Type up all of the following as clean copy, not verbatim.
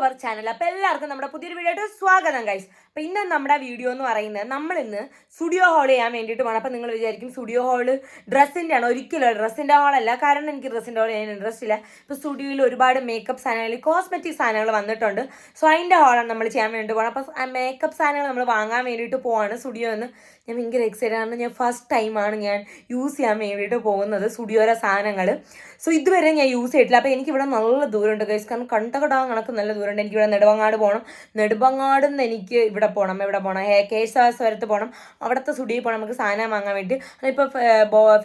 Our channel. അപ്പോൾ എല്ലാവർക്കും നമ്മുടെ പുതിയൊരു വീഡിയോ സ്വാഗതം ഗൈസ്. അപ്പോൾ ഇന്ന് നമ്മുടെ വീഡിയോ എന്ന് പറയുന്നത് നമ്മളിന്ന് സ്റ്റുഡിയോ ഹോൾ ചെയ്യാൻ വേണ്ടിയിട്ട് പോകണം. അപ്പോൾ നിങ്ങൾ വിചാരിക്കും സ്റ്റുഡിയോ ഹോള് ഡ്രസ്സിൻ്റെ ആണോ? ഒരിക്കലും ഡ്രസ്സിൻ്റെ ഹോളല്ല. കാരണം എനിക്ക് ഡ്രസ്സിൻ്റെ ഹോൾ ചെയ്യാൻ ഇൻട്രസ്റ്റ് ഇല്ല. ഇപ്പോൾ സ്റ്റുഡിയോയിൽ ഒരുപാട് മേക്കപ്പ് സാധനങ്ങൾ, കോസ്മെറ്റിക് സാധനങ്ങൾ വന്നിട്ടുണ്ട്. സോ അതിൻ്റെ ഹോളാണ് നമ്മൾ ചെയ്യാൻ വേണ്ടി പോകണം. അപ്പോൾ ആ മേക്കപ്പ് സാധനങ്ങൾ നമ്മൾ വാങ്ങാൻ വേണ്ടിയിട്ട് പോവാണ് സ്റ്റുഡിയോ എന്ന്. ഞാൻ ഭയങ്കര എക്സൈറ്റഡ് ആണ്. ഞാൻ ഫസ്റ്റ് ടൈമാണ് ഞാൻ യൂസ് ചെയ്യാൻ വേണ്ടിയിട്ട് പോകുന്നത് സ്റ്റുഡിയോയിലെ സാധനങ്ങൾ. സോ ഇതുവരെ ഞാൻ യൂസ് ചെയ്തിട്ടില്ല. അപ്പോൾ എനിക്കിവിടെ നല്ല ദൂരമുണ്ട് ഗൈസ്. കാരണം കണ്ടകടാൻ കണക്ക് നല്ല ദൂരമുണ്ട്. എനിക്കിവിടെ നെടുവങ്ങാട് പോകണം. നെടുവങ്ങാട് നിന്ന് എനിക്ക് ഇവിടെ പോകണം. എവിടെ പോകണം? കേശവാസവരത്ത് പോകണം. അവിടുത്തെ സ്റ്റുഡിയോയിൽ പോകണം നമുക്ക് സാധനം വാങ്ങാൻ വേണ്ടി. അതിപ്പോൾ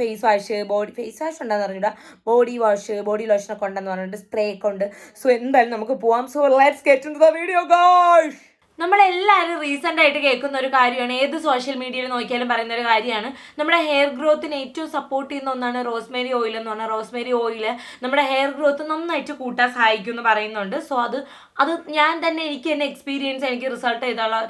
ഫേസ് വാഷ്, ഫേസ് വാഷ് ഉണ്ടെന്ന് പറഞ്ഞിട്ട് ബോഡി വാഷ്, ബോഡി ലോഷനൊക്കെ ഉണ്ടെന്ന് പറഞ്ഞിട്ട് സ്പ്രേ ഒക്കെ ഉണ്ട്. സോ എന്തായാലും നമുക്ക് പോവാം. So let's get into the video guys. നമ്മളെല്ലാവരും റീസെൻ്റ് ആയിട്ട് കേൾക്കുന്ന ഒരു കാര്യമാണ്, ഏത് സോഷ്യൽ മീഡിയയിൽ നോക്കിയാലും പറയുന്ന ഒരു കാര്യമാണ്, നമ്മുടെ ഹെയർ ഗ്രോത്തിന് ഏറ്റവും സപ്പോർട്ട് ചെയ്യുന്ന ഒന്നാണ് റോസ്മേരി ഓയിൽ എന്ന് പറഞ്ഞാൽ. റോസ്മേരി ഓയിൽ നമ്മുടെ ഹെയർ ഗ്രോത്ത് നന്നായിട്ട് കൂട്ടാൻ സഹായിക്കും എന്ന് പറയുന്നുണ്ട്. സോ അത് ഞാൻ തന്നെ എനിക്ക് തന്നെ എക്സ്പീരിയൻസ്, എനിക്ക്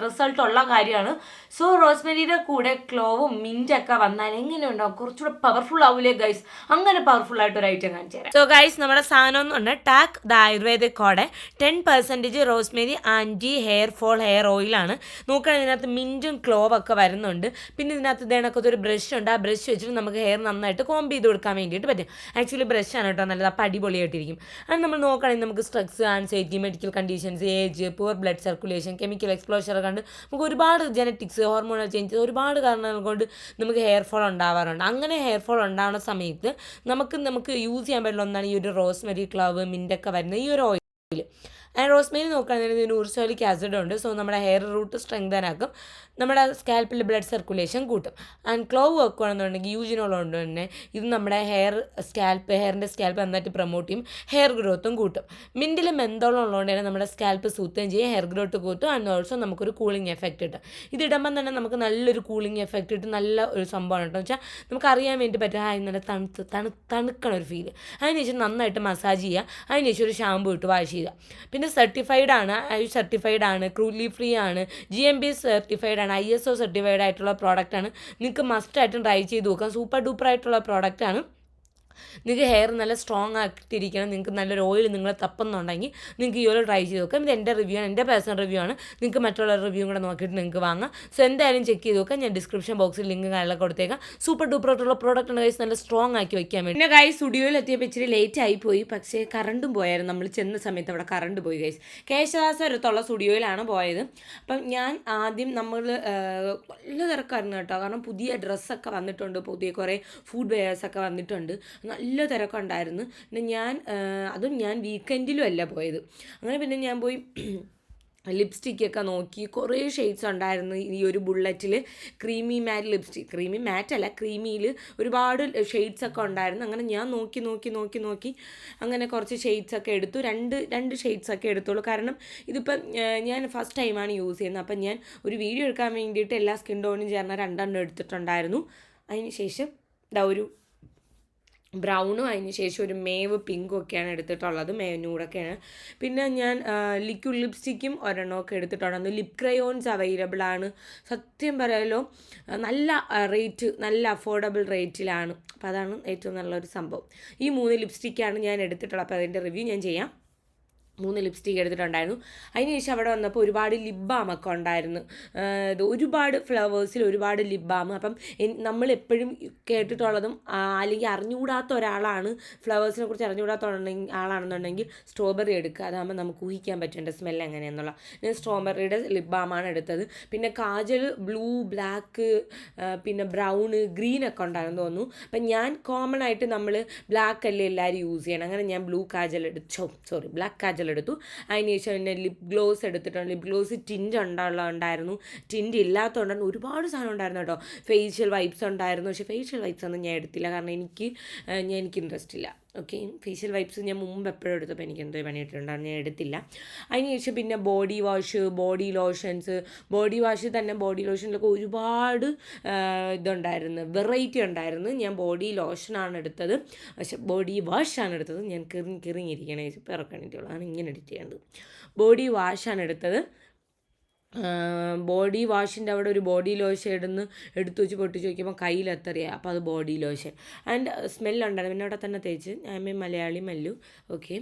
റിസൾട്ട് ഉള്ള കാര്യമാണ്. സോ റോസ്മേരിയുടെ കൂടെ ക്ലോവും മിൻറ്റൊക്കെ വന്നാൽ എങ്ങനെയുണ്ടാവും? കുറച്ചുകൂടെ പവർഫുൾ ആവൂലേ ഗൈസ്? അങ്ങനെ പവർഫുൾ ആയിട്ട് ഒരു ഐറ്റം കാണിച്ചു തരാം. സോ ഗൈസ്, നമ്മുടെ സാധനം എന്ന് പറഞ്ഞാൽ ടാക് ദ ആയുർവേദിക് കോടെ 10% റോസ്മേരി ആൻറ്റി ഹെയർ ഓയിലാണ്. നോക്കുകയാണെങ്കിൽ ഇതിനകത്ത് മിൻറ്റും ക്ലോവൊക്കെ വരുന്നുണ്ട്. പിന്നെ ഇതിനകത്ത് ഇതേണക്കത്ത് ഒരു ബ്രഷ് ഉണ്ട്. ആ ബ്രഷ് വെച്ചിട്ട് നമുക്ക് ഹെയർ നന്നായിട്ട് കോംബ് ചെയ്ത് കൊടുക്കാൻ വേണ്ടിയിട്ട് പറ്റും. ആക്ച്വലി ബ്രഷാണ് കേട്ടോ നല്ലത്. അപ്പോൾ അടിപൊളിയായിട്ടിരിക്കും. അത് നമ്മൾ നോക്കുകയാണെങ്കിൽ നമുക്ക് stress, anxiety, medical conditions, age, poor blood circulation, chemical exposure കണ്ട് നമുക്ക് ഒരുപാട് ജനറ്റിക്സ്, ഹോർമോണൽ ചേഞ്ചസ്, ഒരുപാട് കാരണങ്ങൾ കൊണ്ട് നമുക്ക് ഹെയർ ഫോൾ ഉണ്ടാവാറുണ്ട്. അങ്ങനെ ഹെയർ ഫോൾ ഉണ്ടാകുന്ന സമയത്ത് നമുക്ക് യൂസ് ചെയ്യാൻ പറ്റുന്ന ഒന്നാണ് ഈ ഒരു റോസ്മെരി, ക്ലവ്, മിൻറ്റൊക്കെ വരുന്ന ഈ ഒരു ഓയിൽ. ആൻഡ് റോസ്മേരി നോക്കുകയാണെങ്കിൽ ഇതിന് ഊർസോലിക് ആസിഡ് ഉണ്ട്. സോ നമ്മുടെ ഹെയർ റൂട്ട് സ്ട്രെങ്തൻ ആക്കും, നമ്മുടെ സ്കാൽപ്പിൽ ബ്ലഡ് സർക്കുലേഷൻ കൂട്ടും. ആൻഡ് ക്ലോവ് വെക്കുകയാണെന്നുണ്ടെങ്കിൽ യൂജിനോൾ കൊണ്ട് തന്നെ ഇത് നമ്മുടെ ഹെയറിൻ്റെ സ്കാൽപ്പ് നന്നായിട്ട് പ്രൊമോട്ട് ചെയ്യും, ഹെയർ ഗ്രോത്തും കൂട്ടും. മിൻറ്റിൽ മെന്തോളം ഉള്ളതുകൊണ്ട് തന്നെ നമ്മുടെ സ്കാൽപ്പ് സൂത്തുകയും ചെയ്യും, ഹെയർ ഗ്രോത്ത് കൂട്ടും. ആൻഡ് ഓൾസോ നമുക്കൊരു കൂളിംഗ് എഫക്റ്റ് കിട്ടും. ഇതിടുമ്പം തന്നെ നമുക്ക് നല്ലൊരു കൂളിംഗ് എഫക്റ്റ് കിട്ടും. നല്ല ഒരു സംഭവമാണ് കേട്ടോ. എന്ന് വെച്ചാൽ നമുക്ക് അറിയാൻ വേണ്ടി പറ്റും നല്ല തണുക്കണ ഒരു ഫീൽ. അതിനുശേഷം നന്നായിട്ട് മസാജ് ചെയ്യുക. അതിനുശേഷം ഒരു ഷാമ്പു ഇട്ട് വാഷ് ചെയ്യുക. പിന്നെ സർട്ടിഫൈഡ് ആണ്, ക്രൂലി ഫ്രീ ആണ്, GMB സർട്ടിഫൈഡ് ആണ്, ISO സർട്ടിഫൈഡ് ആയിട്ടുള്ള പ്രോഡക്റ്റാണ്. നിങ്ങൾക്ക് മസ്റ്റായിട്ടും ട്രൈ ചെയ്ത് നോക്കാം. സൂപ്പർ ഡൂപ്പർ ആയിട്ടുള്ള പ്രോഡക്റ്റാണ്. നിങ്ങൾക്ക് ഹെയർ നല്ല സ്ട്രോങ് ആക്കിയിരിക്കണം, നിങ്ങൾക്ക് നല്ലൊരു ഓയിൽ നിങ്ങൾ തപ്പുന്നുണ്ടെങ്കിൽ നിങ്ങൾക്ക് ഈ ഓയിൽ ട്രൈ ചെയ്ത് നോക്കാം. ഇത് എൻ്റെ റിവ്യൂ ആണ്, എൻ്റെ പേഴ്സണൽ റിവ്യൂ ആണ്. നിങ്ങൾക്ക് മറ്റുള്ള റിവ്യൂ കൂടെ നോക്കിയിട്ട് നിങ്ങൾക്ക് വാങ്ങാം. സോ എന്തായാലും ചെക്ക് ചെയ്ത് നോക്കാം. ഞാൻ ഡിസ്ക്രിപ്ഷൻ ബോക്സിൽ ലിങ്ക് കാര്യങ്ങളൊക്കെ കൊടുത്തേക്കാം. സൂപ്പർ ഡൂപ്പർ ആയിട്ടുള്ള പ്രോഡക്റ്റ് ആണ് ഗൈസ്, നല്ല സ്ട്രോങ് ആക്കി വയ്ക്കാൻ വേണ്ടി. പിന്നെ ഗൈസ് സ്റ്റുഡിയോയിൽ എത്തിയപ്പോൾ ഇച്ചിരി ലേറ്റ് ആയിപ്പോയി, പക്ഷേ കറണ്ടും പോയായിരുന്നു. നമ്മൾ ചെന്ന സമയത്ത് അവിടെ കറണ്ട് പോയി ഗൈസ്. കേശവാസവരത്തുള്ള സ്റ്റുഡിയോയിലാണ് പോയത്. അപ്പം ഞാൻ ആദ്യം നല്ല തിരക്കായിരുന്നു കേട്ടോ. കാരണം പുതിയ ഡ്രസ്സൊക്കെ വന്നിട്ടുണ്ട്, പുതിയ കുറേ ഫുഡ് വെയേഴ്സൊക്കെ വന്നിട്ടുണ്ട്. നല്ല തിരക്കുണ്ടായിരുന്നു. പിന്നെ ഞാൻ വീക്കെൻഡിലും അല്ല പോയത്. അങ്ങനെ പിന്നെ ഞാൻ പോയി ലിപ്സ്റ്റിക്കൊക്കെ നോക്കി. കുറേ ഷെയ്ഡ്സ് ഉണ്ടായിരുന്നു ഈ ഒരു ബുള്ളറ്റിൽ. ക്രീമി മാറ്റ് ലിപ്സ്റ്റിക്, ക്രീമി മാറ്റല്ല, ക്രീമിയിൽ ഒരുപാട് ഷെയ്ഡ്സൊക്കെ ഉണ്ടായിരുന്നു. അങ്ങനെ ഞാൻ നോക്കി അങ്ങനെ കുറച്ച് ഷെയ്ഡ്സൊക്കെ എടുത്തു. രണ്ട് ഷെയ്ഡ്സൊക്കെ എടുത്തോളൂ. കാരണം ഇതിപ്പം ഞാൻ ഫസ്റ്റ് ടൈമാണ് യൂസ് ചെയ്യുന്നത്. അപ്പം ഞാൻ ഒരു വീഡിയോ എടുക്കാൻ വേണ്ടിയിട്ട് എല്ലാ സ്കിൻ ടോണും ചേർന്ന 2 എടുത്തിട്ടുണ്ടായിരുന്നു. അതിന് ശേഷം ഒരു ബ്രൗണും അതിന് ശേഷം ഒരു മേവ് പിങ്കും ഒക്കെയാണ് എടുത്തിട്ടുള്ളത്, ന്യൂഡൊക്കെയാണ്. പിന്നെ ഞാൻ ലിക്വിഡ് ലിപ്സ്റ്റിക്കും ഒരെണ്ണമൊക്കെ എടുത്തിട്ടുണ്ടായിരുന്നു. ലിപ് ക്രയോൺസ് അവൈലബിൾ ആണ്. സത്യം പറയാലോ നല്ല റേറ്റ്, നല്ല അഫോർഡബിൾ റേറ്റിലാണ്. അപ്പോൾ അതാണ് ഏറ്റവും നല്ലൊരു സംഭവം. ഈ 3 ലിപ്സ്റ്റിക്കാണ് ഞാൻ എടുത്തിട്ടുള്ളത്. അപ്പോൾ അതിൻ്റെ റിവ്യൂ ഞാൻ ചെയ്യാം. 3 ലിപ്സ്റ്റിക്ക് എടുത്തിട്ടുണ്ടായിരുന്നു. അതിനുശേഷം അവിടെ വന്നപ്പോൾ ഒരുപാട് ലിപ് ബാമൊക്കെ ഉണ്ടായിരുന്നു. ഒരുപാട് ഫ്ലവേഴ്സിൽ ഒരുപാട് ലിപ് ബാം. അപ്പം നമ്മൾ എപ്പോഴും കേട്ടിട്ടുള്ളതും അല്ലെങ്കിൽ അറിഞ്ഞുകൂടാത്ത ഒരാളാണ്, ഫ്ലവേഴ്സിനെ കുറിച്ച് അറിഞ്ഞുകൂടാത്ത ആളാണെന്നുണ്ടെങ്കിൽ സ്ട്രോബെറി എടുക്കുക. അതാകുമ്പോൾ നമുക്ക് ഊഹിക്കാൻ പറ്റും എൻ്റെ സ്മെല്ല് എങ്ങനെയാണെന്നുള്ള. ഞാൻ സ്ട്രോബെറിയുടെ ലിപ് ബാമാണ് എടുത്തത്. പിന്നെ കാജൽ ബ്ലൂ, ബ്ലാക്ക്, പിന്നെ ബ്രൗണ്, ഗ്രീനൊക്കെ ഉണ്ടായിരുന്നു തോന്നുന്നു. അപ്പം ഞാൻ കോമൺ ആയിട്ട് നമ്മൾ ബ്ലാക്ക് അല്ലേ എല്ലാവരും യൂസ് ചെയ്യണം. അങ്ങനെ ഞാൻ ബ്ലാക്ക് കാജൽ എടുത്തു. അതിന് ശേഷം പിന്നെ ലിപ് ഗ്ലോസ് എടുത്തിട്ടുണ്ട്. ലിപ് ഗ്ലോസ് ടിൻറ്റ് ഉണ്ടായിരുന്നു. ടിൻറ്റ് ഇല്ലാത്തതുകൊണ്ടാണ് ഒരുപാട് സാധനം ഉണ്ടായിരുന്നു കേട്ടോ. ഫേഷ്യൽ വൈപ്സ് ഉണ്ടായിരുന്നു. പക്ഷേ ഫേഷ്യൽ വൈപ്സ് ഒന്നും ഞാൻ എടുത്തില്ല, കാരണം എനിക്ക് ഇൻട്രസ്റ്റ് ഇല്ല. ഓക്കെ, ഫേഷ്യൽ വൈപ്സ് ഞാൻ മുമ്പ് എപ്പോഴും എടുത്തപ്പോൾ എനിക്ക് എന്തോ പണിയിട്ടുണ്ടായിരുന്നു, ഞാൻ എടുത്തില്ല. അതിന് ശേഷം പിന്നെ body wash, body lotions. Body ലോഷനിലൊക്കെ ഒരുപാട് ഇതുണ്ടായിരുന്നു, വെറൈറ്റി ഉണ്ടായിരുന്നു. ഞാൻ ബോഡി ലോഷനാണ് എടുത്തത്, പക്ഷേ ബോഡി വാഷാണ് എടുത്തത്. ഞാൻ കിറിങ്ങിയിരിക്കണേ പിറക്കണിട്ടുള്ളൂ, ആണ് ഇങ്ങനെ എഡിറ്റ് ചെയ്യേണ്ടത്. ബോഡി വാഷാണ് എടുത്തത്. ബോഡി വാഷിൻ്റെ അവിടെ ഒരു ബോഡി ലോഷൻ എടുത്ത് വെച്ച് പൊട്ടിച്ച് നോക്കിയപ്പോൾ കയ്യിൽ എത്രയാണ്, അപ്പോൾ അത് ബോഡി ലോഷൻ ആൻഡ് സ്മെല്ലുണ്ടായിരുന്നു. പിന്നെ അവിടെ തന്നെ തേച്ച് ഞാൻ മലയാളി മല്ലു. ഓക്കെ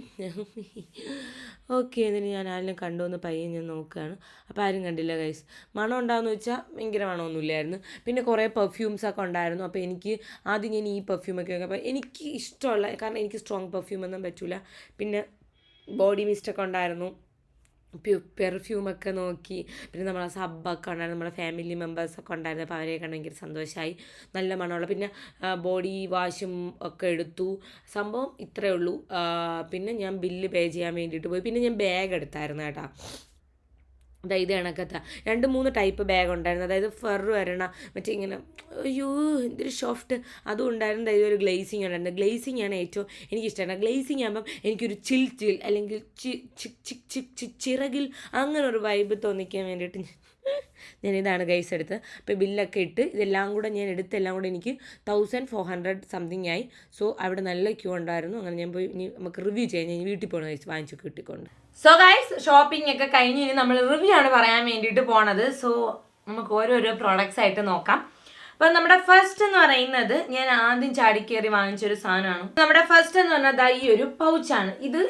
ഓക്കെ എന്നിട്ട് ഞാൻ ആരെങ്കിലും കണ്ടുവന്ന് പയ്യെ ഞാൻ നോക്കുകയാണ്. അപ്പോൾ ആരും കണ്ടില്ല ഗൈസ്. മണം ഉണ്ടാകുമെന്ന് വെച്ചാൽ ഭയങ്കര മണമൊന്നുമില്ലായിരുന്നു. പിന്നെ കുറേ പെർഫ്യൂംസൊക്കെ ഉണ്ടായിരുന്നു. അപ്പോൾ എനിക്ക് ആദ്യം ഞാൻ ഈ പെർഫ്യൂമൊക്കെ നോക്കാം. അപ്പോൾ എനിക്ക് ഇഷ്ടമുള്ള, കാരണം എനിക്ക് സ്ട്രോങ് പെർഫ്യൂമൊന്നും പറ്റില്ല. പിന്നെ ബോഡി മിസ്റ്റൊക്കെ ഉണ്ടായിരുന്നു, പെർഫ്യൂമൊക്കെ നോക്കി. പിന്നെ നമ്മളെ സബ്ബൊക്കെ ഉണ്ടായിരുന്നു, നമ്മളെ ഫാമിലി മെമ്പേഴ്സൊക്കെ ഉണ്ടായിരുന്നു. അപ്പോൾ അവരെ കണ്ട് ഭയങ്കര സന്തോഷമായി. നല്ല മണമുള്ള പിന്നെ ബോഡി വാഷും ഒക്കെ എടുത്തു. സംഭവം ഇത്രയേ ഉള്ളൂ. പിന്നെ ഞാൻ ബില്ല് പേ ചെയ്യാൻ വേണ്ടിയിട്ട് പോയി. പിന്നെ ഞാൻ ബാഗ് എടുത്തായിരുന്നു കേട്ടോ. അതായത് ഇത് കണക്കത്ത 2-3 ടൈപ്പ് ബാഗ് ഉണ്ടായിരുന്നു. അതായത് ഫർ വരണ മറ്റേ ഇങ്ങനെ അയ്യോ എന്തൊരു സോഫ്റ്റ് അതും ഉണ്ടായിരുന്നു. അതായത് ഒരു ഗ്ലേസിങ് ഉണ്ടായിരുന്നു. ഗ്ലേസിങ് ആണ് ഏറ്റവും എനിക്കിഷ്ടമാണ്. ഗ്ലേസിങ് ആകുമ്പം എനിക്കൊരു ചിൽ അല്ലെങ്കിൽ ചിറകിൽ അങ്ങനെ ഒരു വൈബ് തോന്നിക്കാൻ വേണ്ടിയിട്ട് ഞാനിതാണ് ഗൈസ് എടുത്ത്. അപ്പോൾ ബില്ലൊക്കെ ഇട്ട് ഇതെല്ലാം കൂടെ ഞാൻ എടുത്തെല്ലാം കൂടെ എനിക്ക് 1400 സംതിങ് ആയി. സോ അവിടെ നല്ല ക്യൂ ഉണ്ടായിരുന്നു. അങ്ങനെ ഞാൻ പോയി ഇനി നമുക്ക് റിവ്യൂ ചെയ്യാം. ഞാൻ വീട്ടിൽ പോകണം ഗൈസ് വാങ്ങിച്ചു കിട്ടിക്കൊണ്ട്. സോ ഗൈസ് ഷോപ്പിംഗ് ഒക്കെ കഴിഞ്ഞ് ഇനി നമ്മൾ റിവ്യൂ ആണ് പറയാൻ വേണ്ടിയിട്ട് പോണത്. സോ നമുക്ക് ഓരോരോ പ്രോഡക്റ്റ്സ് ആയിട്ട് നോക്കാം. അപ്പം നമ്മുടെ ഫസ്റ്റ് എന്ന് പറയുന്നത് ഞാൻ ആദ്യം ചാടിക്കേറി വാങ്ങിച്ചൊരു സാധനമാണ്. നമ്മുടെ ഫസ്റ്റ് എന്ന് പറഞ്ഞാൽ ഈ ഒരു പൗച്ചാണ്. ഇത്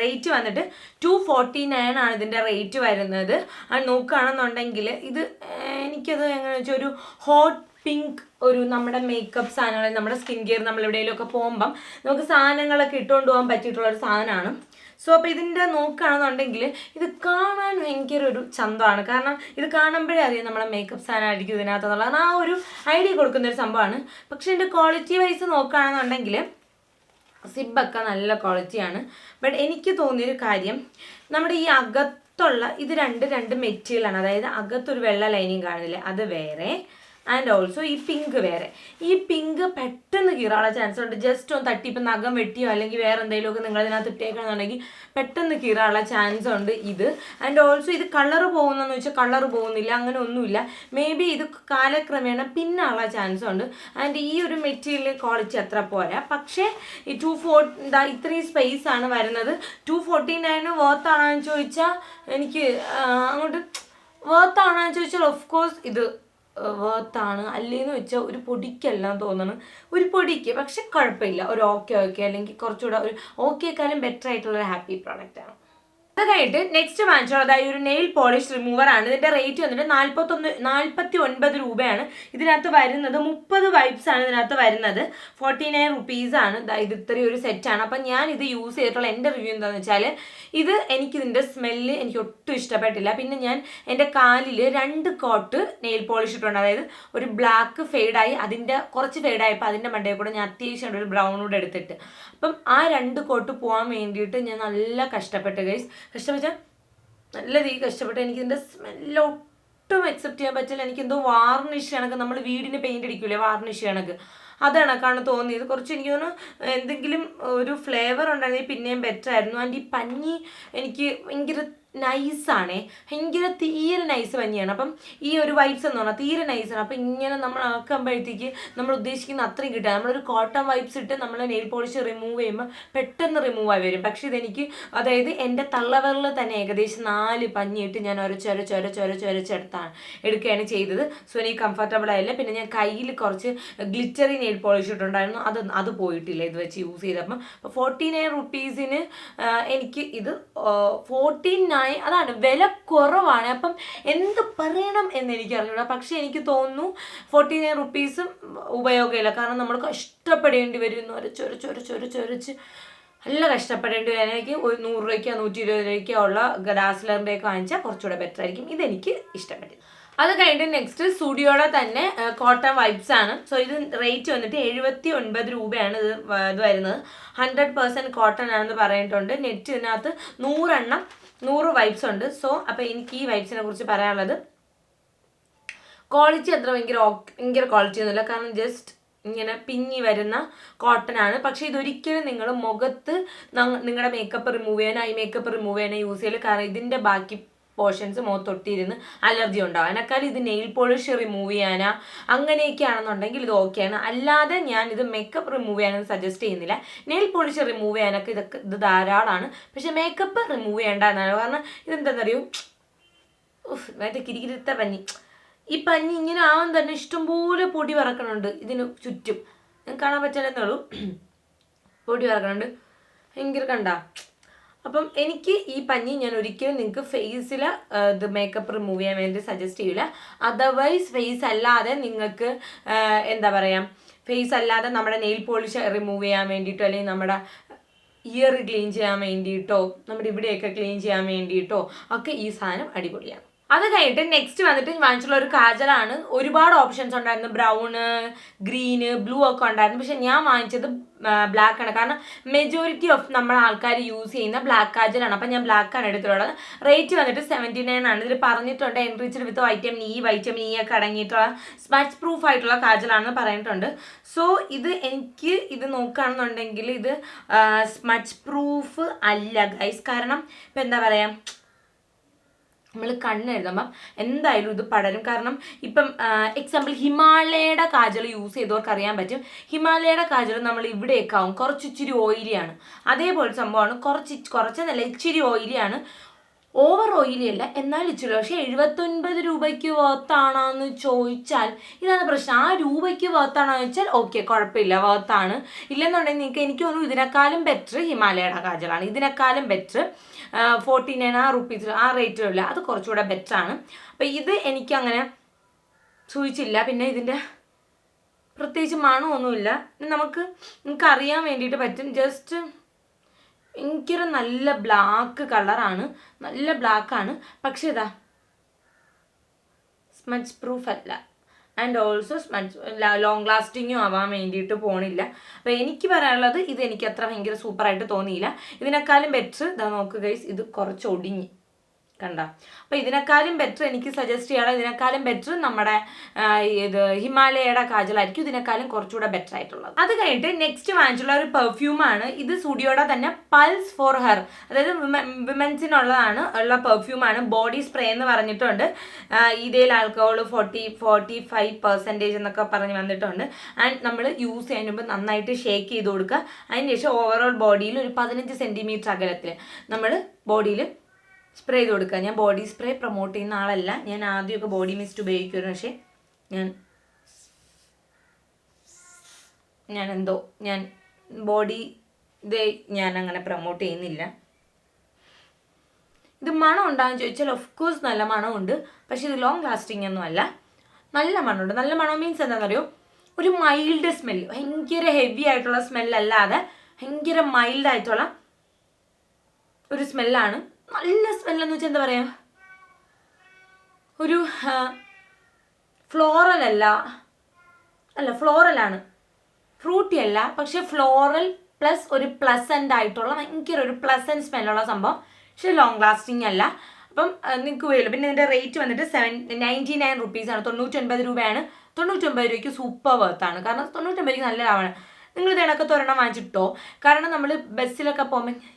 റേറ്റ് വന്നിട്ട് 249 ആണ് ഇതിൻ്റെ റേറ്റ് വരുന്നത്. അത് നോക്കുകയാണെന്നുണ്ടെങ്കിൽ ഇത് എനിക്കത് എങ്ങനെയാണെന്ന് വെച്ചാൽ ഒരു ഹോട്ട് പിങ്ക് ഒരു നമ്മുടെ മേക്കപ്പ് സാധനങ്ങൾ, നമ്മുടെ സ്കിൻ കെയർ നമ്മൾ എവിടെയെങ്കിലുമൊക്കെ പോകുമ്പം നമുക്ക് സാധനങ്ങളൊക്കെ ഇട്ടുകൊണ്ട് പോകാൻ പറ്റിയിട്ടുള്ളൊരു സാധനമാണ്. സോ അപ്പോൾ ഇതിൻ്റെ നോക്കുകയാണെന്നുണ്ടെങ്കിൽ ഇത് കാണാൻ ഭയങ്കര ഒരു ചന്തമാണ്. കാരണം ഇത് കാണുമ്പോഴേ അറിയാം നമ്മളെ മേക്കപ്പ് സാധനമായിരിക്കും ഇതിനകത്തുള്ളത്. ആ ഒരു ഐഡിയ കൊടുക്കുന്നൊരു സംഭവമാണ്. പക്ഷേ ഇതിൻ്റെ ക്വാളിറ്റി വൈസ് നോക്കുകയാണെന്നുണ്ടെങ്കിൽ സിബൊക്കെ നല്ല ക്വാളിറ്റിയാണ്. ബട്ട് എനിക്ക് തോന്നിയൊരു കാര്യം, നമ്മുടെ ഈ അകത്തുള്ള ഇത് രണ്ട് മെറ്റീരിയലാണ്. അതായത് അകത്തൊരു വെള്ള ലൈനിങ് കാണില്ലേ, അത് വേറെ ആൻഡ് ഓൾസോ ഈ പിങ്ക് വേറെ. ഈ പിങ്ക് പെട്ടെന്ന് കീറാനുള്ള ചാൻസ് ഉണ്ട്. ജസ്റ്റ് ഒന്ന് തട്ടി ഇപ്പം നഖം വെട്ടിയോ അല്ലെങ്കിൽ വേറെ എന്തെങ്കിലുമൊക്കെ നിങ്ങളിതിനകത്ത് ഇട്ടേക്കണമെന്നുണ്ടെങ്കിൽ പെട്ടെന്ന് കീറാനുള്ള ചാൻസ് ഉണ്ട് ഇത്. ആൻഡ് ഓൾസോ ഇത് കളറ് പോകുന്നതെന്ന് വെച്ചാൽ കളറ് പോകുന്നില്ല, അങ്ങനെ ഒന്നുമില്ല. മേ ബി ഇത് കാലക്രമേണ പിന്നുള്ള ചാൻസ് ഉണ്ട്. ആൻഡ് ഈ ഒരു മെറ്റീരിയൽ ക്വാളിറ്റി അത്ര പോരാ. പക്ഷേ ഈ 240 ഇത്രയും സ്പേസ് ആണ് വരുന്നത്. 249 വർത്താണെന്ന് ചോദിച്ചാൽ എനിക്ക് അങ്ങോട്ട് വർത്താണെന്ന് ചോദിച്ചാൽ ഓഫ് കോഴ്സ് ഇത് വേർത്താണ്. അല്ലേന്ന് വെച്ചാൽ ഒരു പൊടിക്കെല്ലാം തോന്നണം, ഒരു പൊടിക്ക്. പക്ഷെ കുഴപ്പമില്ല, ഒരു ഓക്കെ അല്ലെങ്കിൽ കുറച്ചുകൂടെ ഒരു ഓക്കേക്കാളും ബെറ്റർ ആയിട്ടുള്ളൊരു ഹാപ്പി പ്രോഡക്റ്റാണ്. അത് കഴിഞ്ഞിട്ട് നെക്സ്റ്റ് വാങ്ങിച്ചോ അതായത് ഒരു നെയിൽ പോളിഷ് റിമൂവർ ആണ്. ഇതിൻ്റെ റേറ്റ് വന്നിട്ട് 49 രൂപയാണ്. ഇതിനകത്ത് വരുന്നത് 30 വൈപ്സ് ആണ് ഇതിനകത്ത് വരുന്നത്. 49 റുപ്പീസാണ്. ഇത് ഇത്രയും ഒരു സെറ്റാണ്. അപ്പം ഞാൻ ഇത് യൂസ് ചെയ്തിട്ടുള്ള എൻ്റെ റിവ്യൂ എന്താണെന്ന് വെച്ചാൽ ഇത് എനിക്കിതിൻ്റെ സ്മെല്ല് എനിക്ക് ഒട്ടും ഇഷ്ടപ്പെട്ടില്ല. പിന്നെ ഞാൻ എൻ്റെ കാലിൽ 2 കോട്ട് നെയിൽ പോളിഷ് ഇട്ടുണ്ട്. അതായത് ഒരു ബ്ലാക്ക് ഫെയ്ഡായി, അതിൻ്റെ കുറച്ച് ഫെയ്ഡായപ്പോൾ അതിൻ്റെ മണ്ടയിൽ കൂടെ ഞാൻ അത്യാവശ്യം ഒരു ബ്രൗൺ കൂടെ എടുത്തിട്ട് അപ്പം ആ 2 കോട്ട് പോകാൻ വേണ്ടിയിട്ട് ഞാൻ നല്ല കഷ്ടപ്പെട്ട് ഗൈസ്. കഷ്ടപ്പെട്ടാൽ നല്ല രീതിയിൽ കഷ്ടപ്പെട്ട് എനിക്കിതിൻ്റെ സ്മെല്ല് ഒട്ടും അക്സെപ്റ്റ് ചെയ്യാൻ പറ്റില്ല. എനിക്കെന്തോ വാർണിഷ് കണക്ക്, നമ്മൾ വീടിന് പെയിൻറ്റ് അടിക്കൂലേ വാർണിഷ് കണക്ക്, അത് കണക്കാണ് തോന്നിയത്. കുറച്ച് എനിക്ക് തോന്നുന്നു എന്തെങ്കിലും ഒരു ഫ്ലേവർ ഉണ്ടായിരുന്നെങ്കിൽ പിന്നെയും ബെറ്റർ ആയിരുന്നു. ആൻഡ് ഈ പഞ്ഞി എനിക്ക് ഭയങ്കര നൈസാണേ, ഭയങ്കര തീരെ നൈസ് പഞ്ഞിയാണ്. അപ്പം ഈ ഒരു വൈബ്സ് എന്ന് പറഞ്ഞാൽ തീരെ നൈസാണ്. അപ്പം ഇങ്ങനെ നമ്മൾ ആക്കുമ്പോഴത്തേക്ക് നമ്മൾ ഉദ്ദേശിക്കുന്ന അത്രയും കിട്ടുക. നമ്മളൊരു കോട്ടൺ വൈബ്സ് ഇട്ട് നമ്മൾ നെയിൽ പോളിഷ് റിമൂവ് ചെയ്യുമ്പോൾ പെട്ടെന്ന് റിമൂവ് ആയി വരും. പക്ഷേ ഇതെനിക്ക് അതായത് എൻ്റെ തള്ളവിരലിൽ തന്നെ ഏകദേശം 4 പഞ്ഞിയിട്ട് ഞാൻ എടുക്കുകയാണ് ചെയ്തത്. സോ എനിക്ക് കംഫർട്ടബിൾ ആയില്ല. പിന്നെ ഞാൻ കയ്യിൽ കുറച്ച് ഗ്ലിറ്ററി നെയിൽ പോളിഷ് ഇട്ടുണ്ടായിരുന്നു, അത് പോയിട്ടില്ല ഇത് വെച്ച് യൂസ് ചെയ്തപ്പം. അപ്പോൾ 49 റുപ്പീസിന് എനിക്ക് ഇത് 49 അതാണ് വില കുറവാണ്. അപ്പം എന്ത് പറയണം എന്ന് എനിക്കറിയില്ല. പക്ഷേ എനിക്ക് തോന്നുന്നു 49 റുപ്പീസും ഉപയോഗമില്ല. കാരണം നമ്മൾ കഷ്ടപ്പെടേണ്ടി വരും, ചൊരച്ച് നല്ല കഷ്ടപ്പെടേണ്ടി വരും. എനിക്ക് ഒരു 100 രൂപയ്ക്കോ 120 രൂപയ്ക്കോ ഉള്ള ഡാസ്ലറിൻ്റെയൊക്കെ വാങ്ങിച്ചാൽ കുറച്ചുകൂടെ ബെറ്റർ ആയിരിക്കും. ഇതെനിക്ക് ഇഷ്ടപ്പെട്ടില്ല. അത് കഴിഞ്ഞിട്ട് നെക്സ്റ്റ് സ്റ്റുഡിയോയുടെ തന്നെ കോട്ടൺ വൈബ്സ് ആണ്. സോ ഇത് റേറ്റ് വന്നിട്ട് 79 രൂപയാണ് ഇത് വരുന്നത്. 100% കോട്ടൺ ആണെന്ന് പറഞ്ഞിട്ടുണ്ട്. നെറ്റ് ഇതിനകത്ത് 100 വൈബ്സ് ഉണ്ട്. സോ അപ്പോൾ എനിക്ക് ഈ വൈബ്സിനെ കുറിച്ച് പറയാനുള്ളത് ക്വാളിറ്റി അത്ര ഭയങ്കര ക്വാളിറ്റി ഒന്നുമില്ല. കാരണം ജസ്റ്റ് ഇങ്ങനെ പിഞ്ഞി വരുന്ന കോട്ടൺ ആണ്. പക്ഷേ ഇതൊരിക്കലും നിങ്ങൾ മുഖത്ത് നിങ്ങളുടെ മേക്കപ്പ് റിമൂവ് ചെയ്യാൻ ഐ മേക്കപ്പ് റിമൂവ് ചെയ്യാൻ യൂസ് ചെയ്യല്. കാരണം ഇതിൻ്റെ ബാക്കി പോർഷൻസ് മുഖത്തൊട്ടിരുന്ന് അലർജി ഉണ്ടാവും. അതിനേക്കാളും ഇത് നെയിൽ പോളിഷ് റിമൂവ് ചെയ്യാനാ അങ്ങനെയൊക്കെ ആണെന്നുണ്ടെങ്കിൽ ഇത് ഓക്കെയാണ്. അല്ലാതെ ഞാൻ ഇത് മേക്കപ്പ് റിമൂവ് ചെയ്യാനൊന്നും സജസ്റ്റ് ചെയ്യുന്നില്ല. നെയിൽ പോളിഷ് റിമൂവ് ചെയ്യാനൊക്കെ ഇത് ധാരാളമാണ്. പക്ഷെ മേക്കപ്പ് റിമൂവ് ചെയ്യേണ്ട എന്നാണ്. കാരണം ഇതെന്താണെന്നറിയോ, മറ്റേ കിരികിരുത്ത പഞ്ഞി. ഈ പഞ്ഞി ഇങ്ങനെ ആവാൻ തന്നെ ഇഷ്ടംപോലെ പൊടി പറക്കണുണ്ട് ഇതിന് ചുറ്റും. നിങ്ങൾക്ക് കാണാൻ പറ്റില്ലെന്നേ ഉള്ളൂ, പൊടി പറക്കണുണ്ട് ഭയങ്കര കണ്ട. അപ്പം എനിക്ക് ഈ പഞ്ഞി ഞാൻ ഒരിക്കലും നിങ്ങൾക്ക് ഫേസിൽ ഇത് മേക്കപ്പ് റിമൂവ് ചെയ്യാൻ വേണ്ടി സജസ്റ്റ് ചെയ്യില്ല. അതർവൈസ് ഫേസ് അല്ലാതെ നിങ്ങൾക്ക് എന്താ പറയുക, ഫേസ് അല്ലാതെ നമ്മുടെ നെയിൽ പോളിഷ് റിമൂവ് ചെയ്യാൻ വേണ്ടിയിട്ടോ അല്ലെങ്കിൽ നമ്മുടെ ഇയർ ക്ലീൻ ചെയ്യാൻ വേണ്ടിയിട്ടോ നമ്മുടെ ഇവിടെയൊക്കെ ക്ലീൻ ചെയ്യാൻ വേണ്ടിയിട്ടോ ഒക്കെ ഈ സാധനം അടിപൊളിയാണ്. അത് കഴിഞ്ഞിട്ട് നെക്സ്റ്റ് വന്നിട്ട് വാങ്ങിച്ചുള്ള ഒരു കാജലാണ്. ഒരുപാട് ഓപ്ഷൻസ് ഉണ്ടായിരുന്നു, ബ്രൗണ്, ഗ്രീന്, ബ്ലൂ ഒക്കെ ഉണ്ടായിരുന്നു. പക്ഷെ ഞാൻ വാങ്ങിച്ചത് ബ്ലാക്ക് ആണ്. കാരണം മെജോറിറ്റി ഓഫ് നമ്മുടെ ആൾക്കാർ യൂസ് ചെയ്യുന്ന ബ്ലാക്ക് കാജലാണ്. അപ്പം ഞാൻ ബ്ലാക്ക് ആണ് എടുത്തിട്ടുള്ളത്. റേറ്റ് വന്നിട്ട് 79 ആണ്. ഇതിൽ പറഞ്ഞിട്ടുണ്ട് എൻറിച്ച്ഡ് വിത്ത് വൈറ്റമിൻ ഇ ഒക്കെ അടങ്ങിയിട്ടുള്ള സ്മച്ച് പ്രൂഫ് ആയിട്ടുള്ള കാജലാണെന്ന് പറഞ്ഞിട്ടുണ്ട്. സോ ഇത് എനിക്ക് ഇത് നോക്കുകയാണെന്നുണ്ടെങ്കിൽ ഇത് സ്മച്ച് പ്രൂഫ് അല്ല ഗൈസ്. കാരണം ഇപ്പം എന്താ പറയുക, നമ്മൾ കണ്ണെഴുതുമ്പം എന്തായാലും ഇത് പടരും. കാരണം ഇപ്പം എക്സാമ്പിൾ ഹിമാലയയുടെ കാജൽ യൂസ് ചെയ്തവർക്ക് അറിയാൻ പറ്റും. ഹിമാലയയുടെ കാജൽ നമ്മൾ ഇവിടെയൊക്കെ ആവും കുറച്ച് ഇച്ചിരി ഓയിലിയാണ്. അതേപോലെ സംഭവമാണ്, കുറച്ചെന്നല്ല ഇച്ചിരി ഓയിലിയാണ്, ഓവർ ഓയിലി അല്ല എന്നാൽ ഇച്ചിരി. പക്ഷേ 79 രൂപയ്ക്ക് വർത്താണോന്ന് ചോദിച്ചാൽ ഇതാണ് പ്രശ്നം. ആ രൂപയ്ക്ക് വർത്താണോ ചോദിച്ചാൽ ഓക്കെ കുഴപ്പമില്ല, വർത്താണ്. ഇല്ലെന്നുണ്ടെങ്കിൽ നിങ്ങൾക്ക് എനിക്ക് തോന്നുന്നു ഇതിനേക്കാളും ബെറ്റർ ഹിമാലയയുടെ കാജലാണ്. ഇതിനേക്കാളും ബെറ്റർ 49 റുപ്പീസ് ആ റേറ്റിലുള്ള അത് കുറച്ചുകൂടെ ബെറ്ററാണ്. അപ്പം ഇത് എനിക്കങ്ങനെ സൂചിച്ചില്ല. പിന്നെ ഇതിൻ്റെ പ്രത്യേകിച്ച് മണമൊന്നുമില്ല. നിങ്ങൾക്ക് അറിയാൻ വേണ്ടിയിട്ട് പറ്റും. ജസ്റ്റ് ഭയങ്കര നല്ല ബ്ലാക്ക് കളറാണ്, നല്ല ബ്ലാക്കാണ്. പക്ഷേ ഇതാ സ്മച്ച് പ്രൂഫ് അല്ല. ആൻഡ് ഓൾസോ ലോങ് ലാസ്റ്റിങ്ങും ആവാൻ വേണ്ടിയിട്ട് പോണില്ല. അപ്പോൾ എനിക്ക് പറയാനുള്ളത് ഇത് എനിക്ക് അത്ര ഭയങ്കര സൂപ്പറായിട്ട് തോന്നിയില്ല. ഇതിനേക്കാളും ബെറ്റർ ഇതാ നോക്കുക ഗൈസ്, ഇത് കുറച്ച് ഒടിഞ്ഞ് കണ്ട. അപ്പോൾ ഇതിനേക്കാളും ബെറ്റർ എനിക്ക് സജസ്റ്റ് ചെയ്യാനുള്ള ഇതിനേക്കാളും ബെറ്റർ നമ്മുടെ ഇത് ഹിമാലയയുടെ കാജലായിരിക്കും ഇതിനേക്കാളും കുറച്ചുകൂടെ ബെറ്റർ ആയിട്ടുള്ളത്. അത് കഴിഞ്ഞിട്ട് നെക്സ്റ്റ് വാങ്ങിച്ചുള്ള ഒരു പെർഫ്യൂമാണ്. ഇത് സ്റ്റുഡിയോയുടെ തന്നെ പൾസ് ഫോർ ഹെർ, അതായത് വിമൻസിനുള്ളതാണ് ഉള്ള പെർഫ്യൂമാണ്. ബോഡി സ്പ്രേ എന്ന് പറഞ്ഞിട്ടുണ്ട്. ഇതിൽ ആൽക്കഹോൾ 45% എന്നൊക്കെ പറഞ്ഞ് വന്നിട്ടുണ്ട്. ആൻഡ് നമ്മൾ യൂസ് ചെയ്യുന്ന മുമ്പ് നന്നായിട്ട് ഷേക്ക് ചെയ്ത് കൊടുക്കുക. അതിനുശേഷം ഓവറോൾ ബോഡിയിൽ ഒരു 15 സെൻറ്റിമീറ്റർ അകലത്തിൽ നമ്മൾ ബോഡിയിൽ സ്പ്രേ ചെയ്ത് കൊടുക്കുക. ഞാൻ ബോഡി സ്പ്രേ പ്രൊമോട്ട് ചെയ്യുന്ന ആളല്ല. ഞാൻ ആദ്യമൊക്കെ ബോഡി മിസ്റ്റ് ഉപയോഗിക്കുമായിരുന്നു. പക്ഷേ ഞാൻ ബോഡി ഇത് ഞാൻ അങ്ങനെ പ്രൊമോട്ട് ചെയ്യുന്നില്ല. ഇത് മണം ഉണ്ടാകുമെന്ന് ചോദിച്ചാൽ ഓഫ് കോഴ്സ് നല്ല മണമുണ്ട്. പക്ഷേ ഇത് ലോങ് ലാസ്റ്റിംഗ് ഒന്നും അല്ല. നല്ല മണമുണ്ട്. നല്ല മണം മീൻസ് എന്താണെന്നറിയോ, ഒരു മൈൽഡ് സ്മെല്ല്, ഭയങ്കര ഹെവി ആയിട്ടുള്ള സ്മെല്ലല്ലാതെ ഭയങ്കര മൈൽഡ് ആയിട്ടുള്ള ഒരു സ്മെല്ലാണ്. നല്ല സ്മെല്ലെന്ന് വെച്ചാൽ എന്താ പറയുക, ഒരു ഫ്ലോറലാണ്, ഫ്രൂട്ടി അല്ല, പക്ഷെ ഫ്ലോറൽ പ്ലസ് ഒരു പ്ലസൻ്റ് ആയിട്ടുള്ള ഭയങ്കര ഒരു പ്ലസൻറ്റ് സ്മെല്ലുള്ള സംഭവം. പക്ഷെ ലോങ് ലാസ്റ്റിംഗ് അല്ല. അപ്പം നിങ്ങൾക്ക് വരില്ല. പിന്നെ ഇതിൻ്റെ റേറ്റ് വന്നിട്ട് 99 റുപ്പീസാണ്, 99 രൂപയാണ്. 99 രൂപയ്ക്ക് സൂപ്പർ വർത്താണ്. കാരണം 99 രൂപയ്ക്ക് നല്ല ലാഭമാണ്. നിങ്ങൾ ഇത് ഇണക്കത്തെ ഒരെണ്ണം വാങ്ങിച്ചിട്ടോ. കാരണം നമ്മൾ ബസ്സിലൊക്കെ പോകുമ്പോൾ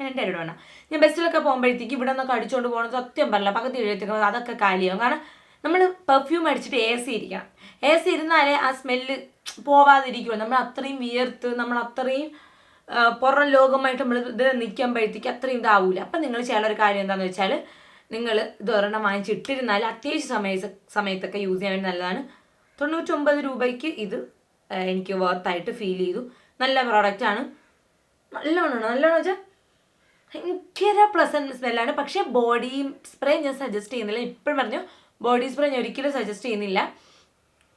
എൻ്റെ ഇവിടെ വേണം, ഞാൻ ബസ്സിലൊക്കെ പോകുമ്പോഴത്തേക്ക് ഇവിടെ നിന്നൊക്കെ അടിച്ചുകൊണ്ട് പോകുന്നത് സത്യം പറയില്ല, പകുതി എഴുതിക്കുന്നത് അതൊക്കെ കാലിയാവും. കാരണം നമ്മൾ പെർഫ്യൂം അടിച്ചിട്ട് AC ഇരിക്കണം. AC ഇരുന്നാലേ ആ സ്മെല്ല് പോവാതിരിക്കുമോ. നമ്മൾ അത്രയും വിയർത്ത് നമ്മൾ അത്രയും പുറം ലോകമായിട്ട് നമ്മൾ ഇത് നിൽക്കുമ്പോഴത്തേക്ക് അത്രയും ഇതാവില്ല. അപ്പം നിങ്ങൾ ചെയ്യാനുള്ള ഒരു കാര്യം എന്താണെന്ന് വെച്ചാൽ, നിങ്ങൾ ഇത് ഒരെണ്ണം വാങ്ങിച്ചിട്ടിരുന്നാൽ അത്യാവശ്യ സമയത്തൊക്കെ യൂസ് ചെയ്യാൻ വേണ്ടി നല്ലതാണ്. 99 രൂപയ്ക്ക് ഇത് എനിക്ക് വർത്തായിട്ട് ഫീൽ ചെയ്തു. നല്ല പ്രോഡക്റ്റാണ്. നല്ലോണം വെച്ചാൽ ഭയങ്കര പ്ലസൻറ്റ് സ്മെല്ലാണ്. പക്ഷേ ബോഡി സ്പ്രേ ഞാൻ സജസ്റ്റ് ചെയ്യുന്നില്ല. ഇപ്പോഴും പറഞ്ഞു, ബോഡി സ്പ്രേ ഞാൻ ഒരിക്കലും സജസ്റ്റ് ചെയ്യുന്നില്ല.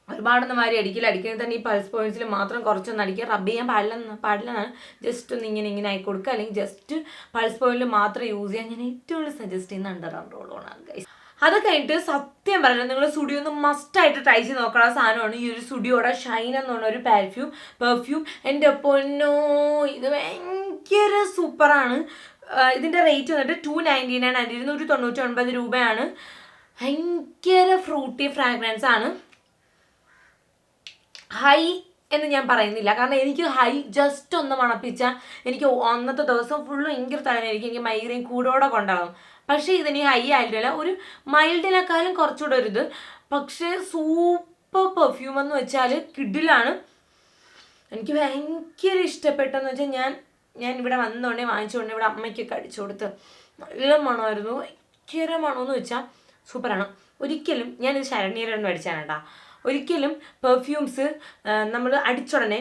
ഒരുപാടൊന്നും മാറി അടിക്കുന്നത് തന്നെ ഈ പൾസ് പോയിന്റ്സിൽ മാത്രം കുറച്ചൊന്നും അടിക്കുക. റബ്ബ് ചെയ്യാൻ പാടില്ലെന്നാണ്. ജസ്റ്റ് ഒന്ന് ഇങ്ങനെ ആയി കൊടുക്കുക, അല്ലെങ്കിൽ ജസ്റ്റ് പൾസ് പോയിന്റിൽ മാത്രം യൂസ് ചെയ്യാൻ ഞാൻ ഏറ്റവും കൂടുതൽ സജസ്റ്റ് ചെയ്യുന്ന അണ്ടർ ആം റോളോണാണ് ഗൈസ്. അത് കഴിഞ്ഞിട്ട് സത്യം പറഞ്ഞാൽ നിങ്ങൾ സ്റ്റുഡിയോ ഒന്ന് മസ്റ്റായിട്ട് ട്രൈ ചെയ്ത് നോക്കുന്ന സാധനമാണ് ഈ ഒരു സ്റ്റുഡിയോയുടെ ഷൈൻ എന്ന് പറഞ്ഞ ഒരു പെർഫ്യൂം. എൻ്റെ പൊന്നോ, ഇത് ഭയങ്കര സൂപ്പറാണ്. ഇതിൻ്റെ റേറ്റ് വന്നിട്ട് 299 ആണ്, 299 രൂപയാണ്. ഭയങ്കര ഫ്രൂട്ടി ഫ്രാഗ്രൻസ് ആണ്. ഹൈ എന്ന് ഞാൻ പറയുന്നില്ല, കാരണം എനിക്ക് ഹൈ ജസ്റ്റ് ഒന്ന് മണപ്പിച്ചാൽ എനിക്ക് അന്നത്തെ ദിവസം ഫുള്ള് ഭയങ്കര തലവേദനയായിരിക്കും, എനിക്ക് മൈഗ്രെയിൻ കൂടോടെ കൊണ്ടാകും. പക്ഷേ ഇതിന് ഹൈ ആയിട്ടില്ല, ഒരു മൈൽഡിനേക്കാളും കുറച്ചുകൂടെ ഒരിത്. പക്ഷേ സൂപ്പർ പെർഫ്യൂം എന്ന് വെച്ചാൽ കിഡിലാണ്. എനിക്ക് ഭയങ്കര ഇഷ്ടപ്പെട്ടെന്ന് വെച്ചാൽ ഞാൻ ഇവിടെ വന്നോണ്ടേ വാങ്ങിച്ചുകൊണ്ട് ഇവിടെ അമ്മയ്ക്കൊക്കെ അടിച്ചു കൊടുത്ത് നല്ല മണമായിരുന്നു. ഭയങ്കര മണമെന്ന് വെച്ചാൽ സൂപ്പറാണ്. ഒരിക്കലും ഞാനിത് ശരണ്യരൊന്നും അടിച്ചാണ് കേട്ടോ. ഒരിക്കലും പെർഫ്യൂംസ് നമ്മൾ അടിച്ചുടനെ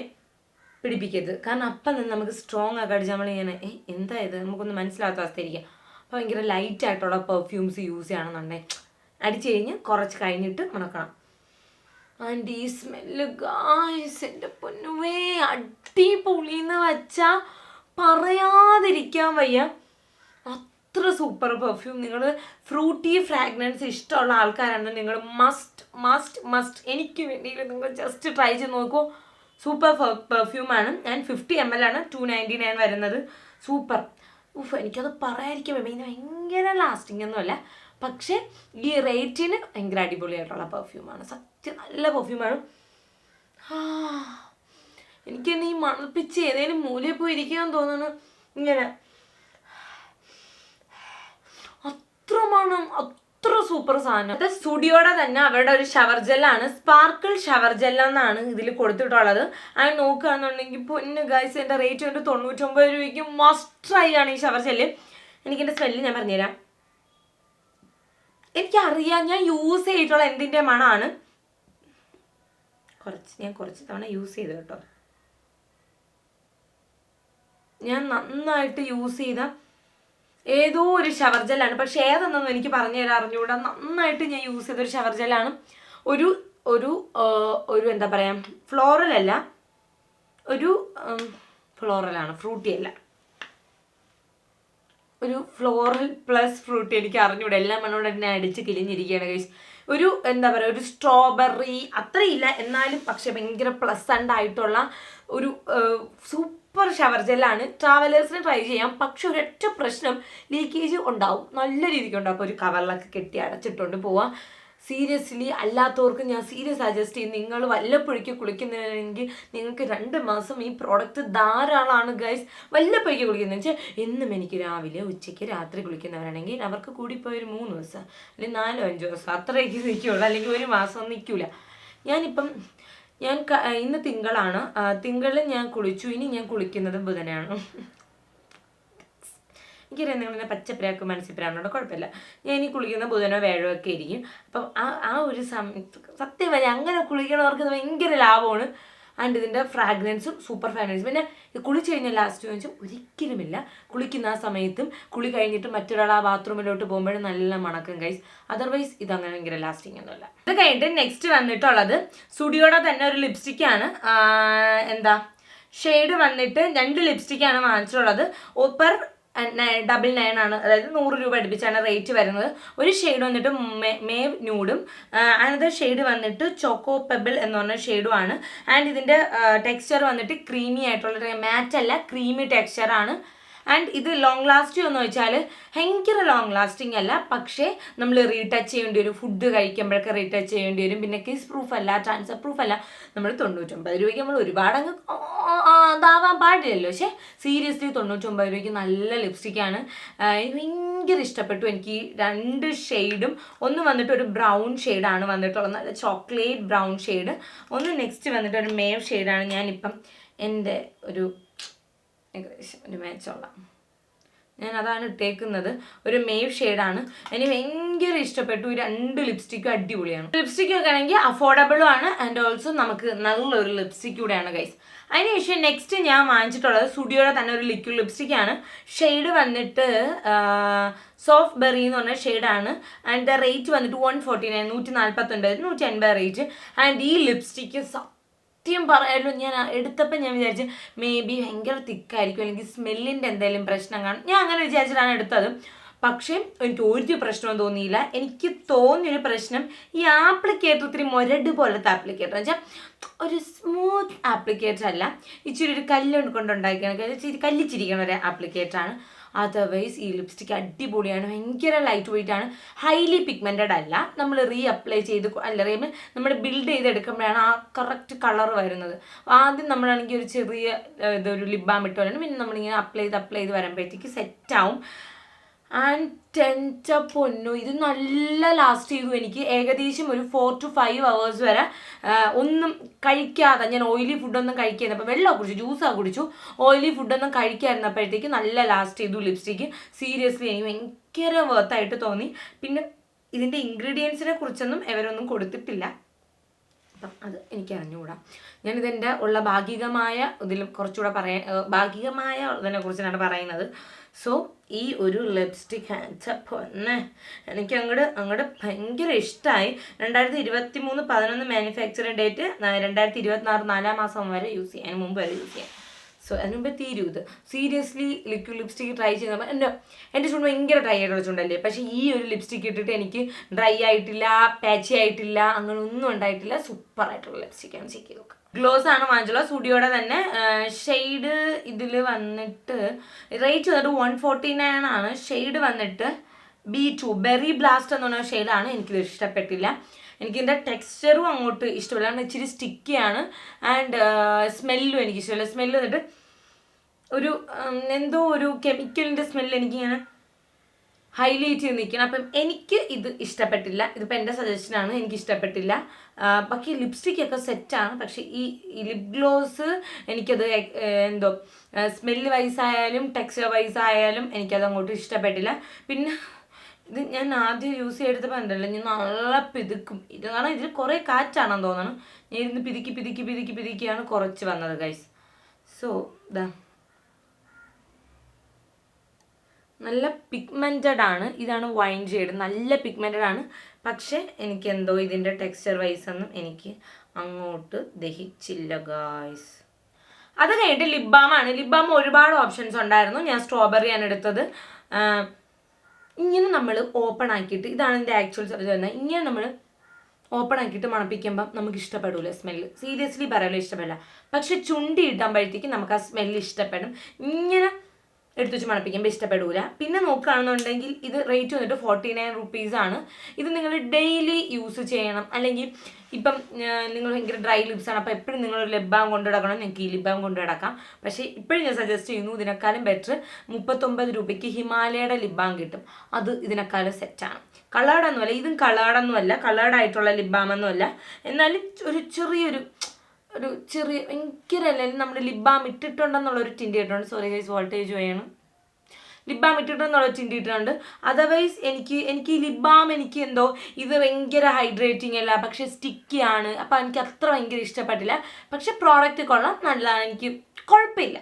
പിടിപ്പിക്കരുത്. കാരണം അപ്പം നിന്ന് നമുക്ക് സ്ട്രോങ് ആക്കി അടിച്ചാൽ നമ്മളിങ്ങനെ എന്താ ഇത് നമുക്കൊന്നും മനസ്സിലാത്ത അവസ്ഥയായിരിക്കും. അപ്പോൾ ഭയങ്കര ലൈറ്റായിട്ടുള്ള പെർഫ്യൂംസ് യൂസ് ചെയ്യണമെന്നുണ്ടെങ്കിൽ അടിച്ചു കഴിഞ്ഞ് കുറച്ച് കഴിഞ്ഞിട്ട് മണക്കണം. ആൻഡ് ഈ സ്മെല്ല് ഗായ്സ് എൻ്റെ പൊന്നുവേ അടിപൊളിയെന്ന് വെച്ചാൽ പറയാതിരിക്കാൻ വയ്യ. അത്ര സൂപ്പർ പെർഫ്യൂം. നിങ്ങൾ ഫ്രൂട്ടി ഫ്രാഗ്രൻസ് ഇഷ്ടമുള്ള ആൾക്കാരാണ് നിങ്ങൾ മസ്റ്റ് മസ്റ്റ് മസ്റ്റ് എനിക്ക് വേണ്ടിയിട്ട് നിങ്ങൾ ജസ്റ്റ് ട്രൈ ചെയ്ത് നോക്കൂ. സൂപ്പർ പെർഫ്യൂമാണ്. ഞാൻ 50 ml ആണ് 299 വരുന്നത്. സൂപ്പർ. എനിക്കത് പറയാതിരിക്കാൻ പറ്റും. ഭയങ്കര ലാസ്റ്റിംഗ് ഒന്നുമല്ല, പക്ഷേ ഈ റേറ്റിന് ഭയങ്കര അടിപൊളിയായിട്ടുള്ള പെർഫ്യൂമാണ്. സത്യം നല്ല പെർഫ്യൂമാണ്. എനിക്കെന്നെ ഈ മണപ്പിച്ച് ഏതെങ്കിലും മൂലയിൽ പോയി ഇരിക്കാൻ തോന്നുന്നു. ഇങ്ങനെ അത്ര മണം, അത്ര സൂപ്പർ സാധനം. അത് സ്റ്റുഡിയോയുടെ തന്നെ അവരുടെ ഒരു ഷവർ ജെല്ലാണ്, സ്പാർക്കിൾ ഷവർ ജെല്ലെന്നാണ് ഇതിൽ കൊടുത്തിട്ടുള്ളത്. അത് നോക്കുകയാണെന്നുണ്ടെങ്കിൽ പൊന്നു ഗൈസ് എൻ്റെ റേറ്റ് കൊണ്ട് 99 രൂപയ്ക്ക് മസ്റ്റ് ട്രൈ ആണ് ഈ ഷവർ ജെല്ല്. എനിക്കെൻ്റെ സ്മെല്ല് ഞാൻ പറഞ്ഞുതരാം. എനിക്കറിയാം, ഞാൻ യൂസ് ചെയ്തിട്ടുള്ള എന്തിൻ്റെ മണമാണ്. ഞാൻ കുറച്ച് തവണ യൂസ് ചെയ്തു കേട്ടോ. ഞാൻ നന്നായിട്ട് യൂസ് ചെയ്ത ഏതോ ഒരു ഷവർ ജെല്ലാണ്, പക്ഷെ ഏതെന്നൊന്നും എനിക്ക് പറഞ്ഞു തരാൻ അറിഞ്ഞുകൂടാ. നന്നായിട്ട് ഞാൻ യൂസ് ചെയ്തൊരു ഷവർ ജെല്ലാണ്. ഒരു ഒരു ഒരു എന്താ പറയുക, ഫ്ലോറലല്ല, ഒരു ഫ്ലോറലാണ്, ഫ്രൂട്ടി അല്ല, ഒരു ഫ്ലോറൽ പ്ലസ് ഫ്രൂട്ടി. എനിക്ക് അറിഞ്ഞൂടെ, എല്ലാം മണ്ണോട് എന്നെ അടിച്ച് കിളിഞ്ഞിരിക്കുകയാണ് ഗൈസ്. ഒരു എന്താ പറയുക, ഒരു സ്ട്രോബെറി അത്രയില്ല എന്നാലും പക്ഷെ ഭയങ്കര പ്ലസൻ്റ് ആയിട്ടുള്ള ഒരു സൂപ്പർ ഷവർ ജെല്ലാണ്. ട്രാവലേഴ്സിന് ട്രൈ ചെയ്യാം, പക്ഷെ ഒരൊറ്റ പ്രശ്നം, ലീക്കേജ് ഉണ്ടാവും, നല്ല രീതിക്ക് ഉണ്ടാവും. അപ്പോൾ ഒരു കവറിലൊക്കെ കെട്ടി അടച്ചിട്ടുണ്ട് പോവാം. സീരിയസ്ലി അല്ലാത്തവർക്ക് ഞാൻ സീരിയസ് സജസ്റ്റ് ചെയ്യും, നിങ്ങൾ വല്ലപ്പോഴേക്ക് കുളിക്കുന്നതിനെങ്കിൽ നിങ്ങൾക്ക് 2 മാസം ഈ പ്രോഡക്റ്റ് ധാരാളമാണ് ഗൈസ്. വല്ലപ്പോഴേക്ക് കുളിക്കുന്നതെന്ന് വെച്ചാൽ എന്നും എനിക്ക് രാവിലെ ഉച്ചയ്ക്ക് രാത്രി കുളിക്കുന്നവരാണെങ്കിൽ അവർക്ക് കൂടിപ്പോയി ഒരു 3 ദിവസം അല്ലെങ്കിൽ 4-5 ദിവസം അത്രയൊക്കെ നിൽക്കുകയുള്ളൂ, അല്ലെങ്കിൽ 1 മാസം നിൽക്കില്ല. ഞാൻ ഇന്ന് തിങ്കളാണ്, തിങ്കളിൽ ഞാൻ കുളിച്ചു. ഇനി ഞാൻ കുളിക്കുന്നത് ബുധനാണ്. എനിക്കറിയാം നിങ്ങളെന്നെ പച്ചപ്പിരാക്ക് മനസ്സിപ്പിരാണോട് കുഴപ്പമില്ല. ഞാൻ ഇനി കുളിക്കുന്ന ബുധനോ വ്യാഴമോ ഒക്കെ ആയിരിക്കും. അപ്പം ആ ഒരു സമയത്ത് സത്യം വരെ അങ്ങനെ കുളിക്കണവർക്ക് ഇത് ഭയങ്കര ലാഭമാണ്. ആൻഡ് ഇതിൻ്റെ ഫ്രാഗ്രൻസും സൂപ്പർ ഫ്രാഗ്രൻസ്. പിന്നെ കുളിച്ച് കഴിഞ്ഞാൽ ലാസ്റ്റ് വെച്ചാൽ ഒരിക്കലുമില്ല, കുളിക്കുന്ന ആ സമയത്തും കുളി കഴിഞ്ഞിട്ട് മറ്റൊരാൾ ആ ബാത്റൂമിലോട്ട് പോകുമ്പോഴും നല്ല മണക്കും ഗൈസ്. അതർവൈസ് ഇതങ്ങനെ ഭയങ്കര ലാസ്റ്റിംഗ് ഒന്നുമല്ല. ഇത് കഴിഞ്ഞിട്ട് നെക്സ്റ്റ് വന്നിട്ടുള്ളത് സ്റ്റുഡിയോയുടെ തന്നെ ഒരു ലിപ്സ്റ്റിക്കാണ്. എന്താ ഷെയ്ഡ് വന്നിട്ട് 2 ലിപ്സ്റ്റിക്കാണ് വാങ്ങിച്ചിട്ടുള്ളത്. പെർ 99 ആണ്, അതായത് 100 രൂപ അടുപ്പിച്ചാണ് റേറ്റ് വരുന്നത്. ഒരു ഷെയ്ഡ് വന്നിട്ട് മേവ് ന്യൂഡും അനദർ ഷെയ്ഡ് വന്നിട്ട് ചോക്കോ പെബിൾ എന്ന് പറഞ്ഞ ഷെയ്ഡുമാണ്. ആൻഡ് ഇതിൻ്റെ ടെക്സ്ചർ വന്നിട്ട് ക്രീമി ആയിട്ടുള്ള, മാറ്റ് അല്ല, ക്രീമി ടെക്സ്ചറാണ്. ആൻഡ് ഇത് ലോങ് ലാസ്റ്റിംഗ് എന്ന് വെച്ചാൽ ഭയങ്കര ലോങ് ലാസ്റ്റിംഗ് അല്ല, പക്ഷേ നമ്മൾ റീടച്ച് ചെയ്യേണ്ടി വരും, ഫുഡ് കഴിക്കുമ്പോഴൊക്കെ റീടച്ച് ചെയ്യേണ്ടി വരും. പിന്നെ കിസ് പ്രൂഫ് അല്ല, ട്രാൻസ്ഫർ പ്രൂഫ് അല്ല. നമ്മൾ 99 രൂപയ്ക്ക് നമ്മൾ ഒരുപാട് അങ്ങ് ഇതാവാൻ പാടില്ലല്ലോ. പക്ഷേ സീരിയസ്ലി 99 രൂപയ്ക്ക് നല്ല ലിപ്സ്റ്റിക്കാണ്. ഭയങ്കര ഇഷ്ടപ്പെട്ടു എനിക്ക്. 2 ഷെയ്ഡും, ഒന്ന് വന്നിട്ട് ഒരു ബ്രൗൺ ഷെയ്ഡാണ് വന്നിട്ടുള്ളത്, നല്ല ചോക്ലേറ്റ് ബ്രൗൺ ഷെയ്ഡ്. ഒന്ന് നെക്സ്റ്റ് വന്നിട്ട് ഒരു മേവ് ഷെയ്ഡാണ്. ഞാനിപ്പം എൻ്റെ ഒരു ഏകദേശം ഒരു മാച്ചുള്ള ഞാൻ അതാണ് ഇട്ടേക്കുന്നത്, ഒരു മേവ് ഷെയ്ഡാണ്. എനിക്ക് ഭയങ്കര ഇഷ്ടപ്പെട്ടു. 2 ലിപ്സ്റ്റിക്കും അടിപൊളിയാണ്. ലിപ്സ്റ്റിക്കൊക്കെ ആണെങ്കിൽ അഫോർഡബിളും ആണ്, ആൻഡ് ഓൾസോ നമുക്ക് നല്ലൊരു ലിപ്സ്റ്റിക് കൂടെയാണ് ഗൈസ്. അതിനുശേഷം നെക്സ്റ്റ് ഞാൻ വാങ്ങിച്ചിട്ടുള്ളത് സ്റ്റുഡിയോയുടെ തന്നെ ഒരു ലിക്വിഡ് ലിപ്സ്റ്റിക്കാണ്. ഷെയ്ഡ് വന്നിട്ട് സോഫ്റ്റ് ബെറി എന്ന് പറഞ്ഞ ഷെയ്ഡാണ്. ആൻഡ് റേറ്റ് വന്നിട്ട് 149, 149, 150 റേറ്റ്. ആൻഡ് ഈ ലിപ്സ്റ്റിക്ക് സത്യം പറയാമല്ലോ, ഞാൻ എടുത്തപ്പോൾ ഞാൻ വിചാരിച്ചു മേ ബി ഭയങ്കര തിക്കായിരിക്കും, അല്ലെങ്കിൽ സ്മെല്ലിൻ്റെ എന്തെങ്കിലും പ്രശ്നം കാണും, ഞാൻ അങ്ങനെ വിചാരിച്ചിട്ടാണ് എടുത്തത്. പക്ഷേ എനിക്ക് ഒരു പ്രശ്നവും തോന്നിയില്ല. എനിക്ക് തോന്നിയൊരു പ്രശ്നം, ഈ ആപ്ലിക്കേറ്റർ ഇത്തിരി മുരട് പോലത്തെ ആപ്ലിക്കേറ്റർ എന്ന് വെച്ചാൽ ഒരു സ്മൂത്ത് ആപ്ലിക്കേറ്റർ അല്ല, ഇച്ചിരി ഒരു കല്ലുകൊണ്ട് കൊണ്ടുണ്ടാക്കിയാണ്, ഇച്ചിരി കല്ലിച്ചിരിക്കുന്ന ഒരു ആപ്ലിക്കേറ്ററാണ്. അതർവൈസ് ഈ ലിപ്സ്റ്റിക്ക് അടിപൊളിയാണ്, ഭയങ്കര ലൈറ്റ് വെയിറ്റ് ആണ്, ഹൈലി പിഗ്മെൻറ്റഡ് അല്ല. നമ്മൾ അപ്ലൈ ചെയ്ത് നമ്മൾ ബിൽഡ് ചെയ്തെടുക്കുമ്പോഴാണ് ആ കറക്റ്റ് കളർ വരുന്നത്. ആദ്യം നമ്മളാണെങ്കിൽ ഒരു ചെറിയ ഇതൊരു ലിപ് ബാം ഇട്ട് വരണം, പിന്നെ നമ്മളിങ്ങനെ അപ്ലൈ ചെയ്ത് വരുമ്പോഴത്തേക്ക് സെറ്റാവും. ആൻഡ് എൻ്റെ പൊന്നു, ഇത് നല്ല ലാസ്റ്റ് ചെയ്തു. എനിക്ക് ഏകദേശം ഒരു 4 to 5 hours വരെ ഒന്നും കഴിക്കാതെ, ഞാൻ ഓയിലി ഫുഡൊന്നും കഴിക്കാതെ, അപ്പോൾ വെള്ളമൊക്കെ കുടിച്ചു, ജ്യൂസൊക്കെ കുടിച്ചു, ഓയിലി ഫുഡൊന്നും കഴിക്കാതിരുന്നപ്പോഴത്തേക്ക് നല്ല ലാസ്റ്റ് ചെയ്തു ലിപ്സ്റ്റിക്ക്. സീരിയസ്ലി എനിക്ക് ഭയങ്കര വർത്തായിട്ട് തോന്നി. പിന്നെ ഇതിൻ്റെ ഇൻഗ്രീഡിയൻസിനെ കുറിച്ചൊന്നും ഇവരൊന്നും കൊടുത്തിട്ടില്ല. അപ്പം അത് എനിക്ക് അറിഞ്ഞുകൂടാ. ഞാനിതെൻ്റെ ഉള്ള ഭാഗികമായ ഇതിൽ കുറച്ചുകൂടെ ഭാഗികമായ ഇതിനെ കുറിച്ചാണ് പറയുന്നത്. സോ ഈ ഒരു ലിപ്സ്റ്റിക് പൊന്നെ എനിക്ക് അങ്ങോട്ട് ഭയങ്കര ഇഷ്ടമായി. 2023 11 മാനുഫാക്ചറിങ് ഡേറ്റ്, 2024 4 മാസം വരെ യൂസ് ചെയ്യാം, അതിന് മുമ്പ് വരെ യൂസ് ചെയ്യാം. സോ അതിന് മുമ്പ് തീരും ഇത്. സീരിയസ്ലി ലിക്വിഡ് ലിപ്സ്റ്റിക് ട്രൈ ചെയ്യുമ്പോൾ എൻ്റെ ചുണ്ട് ഭയങ്കര ഡ്രൈ ആയിട്ടുള്ള ചുണ്ടല്ലേ, പക്ഷേ ഈ ഒരു ലിപ്സ്റ്റിക് ഇട്ടിട്ട് എനിക്ക് ഡ്രൈ ആയിട്ടില്ല, പാച്ചി ആയിട്ടില്ല, അങ്ങനെ ഒന്നും ഉണ്ടായിട്ടില്ല. സൂപ്പറായിട്ടുള്ള ലിപ്സ്റ്റിക്കാണ്. ചെക്ക് ചെയ്ത് നോക്കുക. ഗ്ലോസ് ആണ് വാങ്ങിച്ചുള്ളത്, സ്റ്റുഡിയോയുടെ തന്നെ. ഷെയ്ഡ് ഇതിൽ വന്നിട്ട് റേറ്റ് വന്നിട്ട് 149 ആണ്. ഷെയ്ഡ് വന്നിട്ട് B2 ബെറി ബ്ലാസ്റ്റ് എന്ന് പറഞ്ഞ ഷെയ്ഡാണ്. എനിക്കിത് ഇഷ്ടപ്പെട്ടില്ല. എനിക്കിതിൻ്റെ ടെക്സ്ചറും അങ്ങോട്ട് ഇഷ്ടമില്ല, കാരണം ഇച്ചിരി സ്റ്റിക്കിയാണ്. ആൻഡ് സ്മെല്ലും എനിക്ക് ഇഷ്ടമില്ല. സ്മെല്ല് വന്നിട്ട് ഒരു എന്തോ ഒരു കെമിക്കലിൻ്റെ സ്മെല്ല് എനിക്കിങ്ങനെ ഹൈലൈറ്റ് ചെയ്ത് നിൽക്കണം. അപ്പം എനിക്ക് ഇത് ഇഷ്ടപ്പെട്ടില്ല. ഇതിപ്പോൾ എൻ്റെ സജഷനാണ്, എനിക്ക് ഇഷ്ടപ്പെട്ടില്ല. ബാക്കി ലിപ്സ്റ്റിക്കൊക്കെ സെറ്റാണ്, പക്ഷേ ഈ ലിപ് ഗ്ലോസ് എനിക്കത് എന്തോ സ്മെല്ല് വൈസായാലും ടെക്സ്ചർ വൈസായാലും എനിക്കത് അങ്ങോട്ട് ഇഷ്ടപ്പെട്ടില്ല. പിന്നെ ഇത് ഞാൻ ആദ്യം യൂസ് ചെയ്തെടുത്തപ്പോൾ ഉണ്ടല്ലോ, ഞാൻ നല്ല പിതുക്കും. ഇത് കാരണം ഇതിൽ കുറേ കാറ്റാണെന്ന് തോന്നണം. ഞാൻ ഇരുന്ന് പിതുക്കിയാണ് കുറച്ച് വന്നത് ഗൈസ്. സോ ഇതാ നല്ല പിഗ്മെൻറ്റഡ് ആണ്. ഇതാണ് വൈൻ ഷെയ്ഡ്, നല്ല പിഗ്മെൻറ്റഡ് ആണ്. പക്ഷേ എനിക്കെന്തോ ഇതിൻ്റെ ടെക്സ്ചർ വൈസ് ഒന്നും എനിക്ക് അങ്ങോട്ട് ദഹിച്ചില്ല ഗായ്സ്. അത് കഴിഞ്ഞിട്ട് ലിപ് ബാമാണ്. ലിപ് ബാം ഒരുപാട് ഓപ്ഷൻസ് ഉണ്ടായിരുന്നു. ഞാൻ സ്ട്രോബെറിയാണ് എടുത്തത്. ഇങ്ങനെ നമ്മൾ ഓപ്പൺ ആക്കിയിട്ട്, ഇതാണ് എൻ്റെ ആക്ച്വൽ സബ്ജക്റ്റ് വരുന്നത്, ഇങ്ങനെ നമ്മൾ ഓപ്പൺ ആക്കിയിട്ട് മണപ്പിക്കുമ്പം നമുക്ക് ഇഷ്ടപ്പെടില്ല സ്മെല്ല്. സീരിയസ്ലി പറയാലോ ഇഷ്ടപ്പെടില്ല. പക്ഷെ ചുണ്ടി ഇടുമ്പോഴത്തേക്ക് നമുക്ക് ആ സ്മെല്ല് ഇഷ്ടപ്പെടും. ഇങ്ങനെ എടുത്തു വെച്ച് മണപ്പിക്കുമ്പോൾ ഇഷ്ടപ്പെടില്ല. പിന്നെ നോക്കുകയാണെന്നുണ്ടെങ്കിൽ ഇത് റേറ്റ് വന്നിട്ട് 49 റുപ്പീസാണ്. ഇത് നിങ്ങൾ ഡെയിലി യൂസ് ചെയ്യണം. അല്ലെങ്കിൽ ഇപ്പം നിങ്ങൾ ഭയങ്കര ഡ്രൈ ലിപ്സാണ്, അപ്പോൾ എപ്പോഴും നിങ്ങൾ ലിപ് ബാം കൊണ്ടു കിടക്കണം. നിങ്ങൾക്ക് ഈ ലിപ് ബാം കൊണ്ടു കിടക്കാം. പക്ഷേ ഇപ്പോഴും ഞാൻ സജസ്റ്റ് ചെയ്യുന്നു, ഇതിനേക്കാളും ബെറ്റർ 39 രൂപയ്ക്ക് ഹിമാലയയുടെ ലിപ് ബാം കിട്ടും. അത് ഇതിനേക്കാളും സെറ്റാണ്. കളേർഡൊന്നുമല്ല, ഇതും കളേർഡൊന്നുമല്ല, കളേർഡായിട്ടുള്ള ലിപ് ബാമൊന്നുമല്ല. എന്നാലും ഒരു ചെറിയ ഭയങ്കര അല്ലെങ്കിൽ നമ്മുടെ ലിപ് ബാം ഇട്ടിട്ടുണ്ടെന്നുള്ളൊരു ടിൻറ്റ് കിട്ടുന്നുണ്ട്. സോറി ഗൈസ്, വോൾട്ടേജ് വേണം. ലിപ് ബാം ഇട്ടിട്ടെന്നുള്ള ടിൻറ്റ് ഇട്ടിട്ടുണ്ട്. അതർവൈസ് എനിക്ക് ഈ ലിപ് ബാം എനിക്ക് എന്തോ ഇത് ഭയങ്കര ഹൈഡ്രേറ്റിംഗ് അല്ല, പക്ഷെ സ്റ്റിക്കിയാണ്. അപ്പോൾ എനിക്ക് അത്ര ഭയങ്കര ഇഷ്ടപ്പെട്ടില്ല. പക്ഷെ പ്രോഡക്റ്റ് കൊള്ളാം, നല്ലതാണ്, എനിക്ക് കുഴപ്പമില്ല.